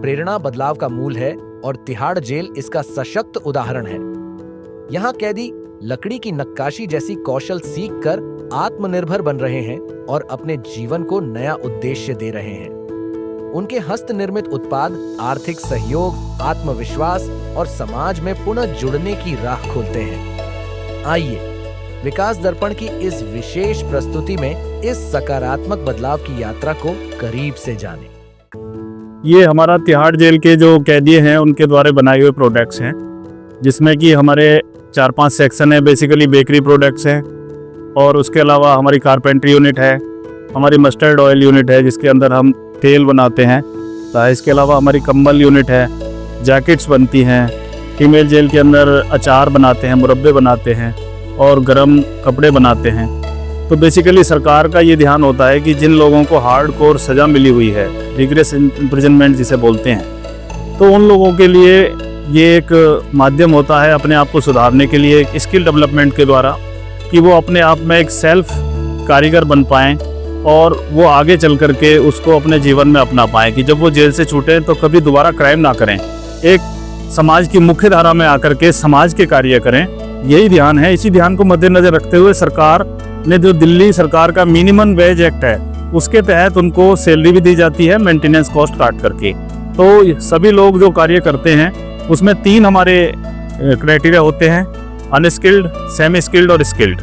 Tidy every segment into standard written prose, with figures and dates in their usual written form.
प्रेरणा बदलाव का मूल है और तिहाड़ जेल इसका सशक्त उदाहरण है। यहाँ कैदी लकड़ी की नक्काशी जैसी कौशल सीखकर आत्मनिर्भर बन रहे हैं और अपने जीवन को नया उद्देश्य दे रहे हैं। उनके हस्त निर्मित उत्पाद आर्थिक सहयोग, आत्मविश्वास और समाज में पुनः जुड़ने की राह खोलते हैं। आइए विकास दर्पण की इस विशेष प्रस्तुति में इस सकारात्मक बदलाव की यात्रा को करीब से जानें। ये हमारा तिहाड़ जेल के जो कैदी हैं उनके द्वारा बनाए हुए प्रोडक्ट्स हैं, जिसमें कि हमारे 4-5 सेक्शन है। बेसिकली बेकरी प्रोडक्ट्स हैं और उसके अलावा हमारी कारपेंट्री यूनिट है, हमारी मस्टर्ड ऑयल यूनिट है जिसके अंदर हम तेल बनाते हैं। इसके अलावा हमारी कंबल यूनिट है, जैकेट्स बनती हैं। फीमेल जेल के अंदर अचार बनाते हैं, मुरब्बे बनाते हैं और गर्म कपड़े बनाते हैं। तो बेसिकली सरकार का ये ध्यान होता है कि जिन लोगों को हार्ड कोर सज़ा मिली हुई है, रिग्रेस इम्प्रिजनमेंट जिसे बोलते हैं, तो उन लोगों के लिए ये एक माध्यम होता है अपने आप को सुधारने के लिए, एक स्किल डेवलपमेंट के द्वारा, कि वो अपने आप में एक सेल्फ कारीगर बन पाएँ और वो आगे चल कर के उसको अपने जीवन में अपना पाएँ कि जब वो जेल से छूटें तो कभी दोबारा क्राइम ना करें, एक समाज की मुख्य धारा में आकर के समाज के कार्य करें। यही ध्यान है। इसी ध्यान को मद्देनजर रखते हुए सरकार ने जो दिल्ली सरकार का मिनिमम वेज एक्ट है उसके तहत उनको सैलरी भी दी जाती है, मेंटेनेंस कॉस्ट काट करके। तो सभी लोग जो कार्य करते हैं उसमें 3 हमारे क्राइटेरिया होते हैं, अनस्किल्ड, सेमी स्किल्ड और स्किल्ड।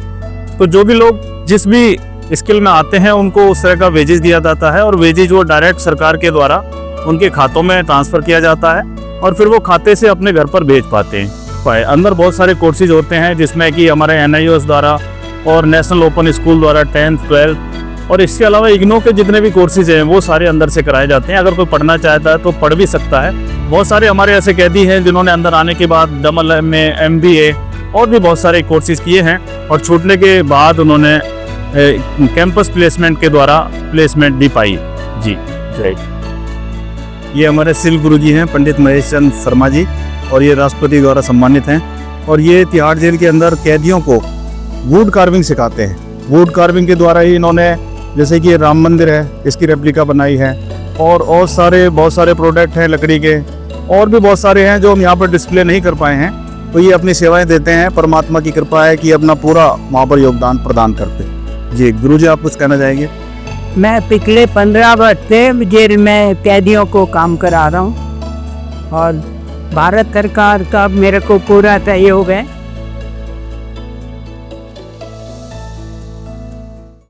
तो जो भी लोग जिस भी स्किल में आते हैं उनको उस तरह का वेजेस दिया जाता है और वेजेस वो डायरेक्ट सरकार के द्वारा उनके खातों में ट्रांसफ़र किया जाता है और फिर वो खाते से अपने घर पर भेज पाते हैं। अंदर बहुत सारे कोर्सेज होते हैं जिसमें कि हमारे NIOS द्वारा और नेशनल ओपन स्कूल द्वारा 10th 12th और इसके अलावा इग्नो के जितने भी कोर्सेज हैं वो सारे अंदर से कराए जाते हैं। अगर कोई पढ़ना चाहता है तो पढ़ भी सकता है। बहुत सारे हमारे ऐसे कैदी हैं जिन्होंने अंदर आने के बाद MA MBA और भी बहुत सारे कोर्सेज किए हैं और छूटने के बाद उन्होंने कैंपस प्लेसमेंट के द्वारा प्लेसमेंट भी पाई। जी जय। ये हमारे सिल गुरु जी हैं, पंडित महेश चंद शर्मा जी, और ये राष्ट्रपति द्वारा सम्मानित हैं। और ये तिहाड़ जेल के अंदर कैदियों को वुड कार्विंग सिखाते हैं। वुड कार्विंग के द्वारा ही इन्होंने, जैसे कि राम मंदिर है, इसकी रेप्लिका बनाई है और बहुत सारे प्रोडक्ट हैं लकड़ी के, और भी बहुत सारे हैं जो हम यहाँ पर डिस्प्ले नहीं कर पाए हैं। तो ये अपनी सेवाएं देते हैं। परमात्मा की कृपा है कि अपना पूरा वहाँ पर योगदान प्रदान करते हैं। जी गुरु जी, आप कुछ कहना चाहेंगे? मैं पिछले 15 वर्ष से जेल में कैदियों को काम करा रहा हूँ और भारत सरकार का मेरे को पूरा सहयोग है।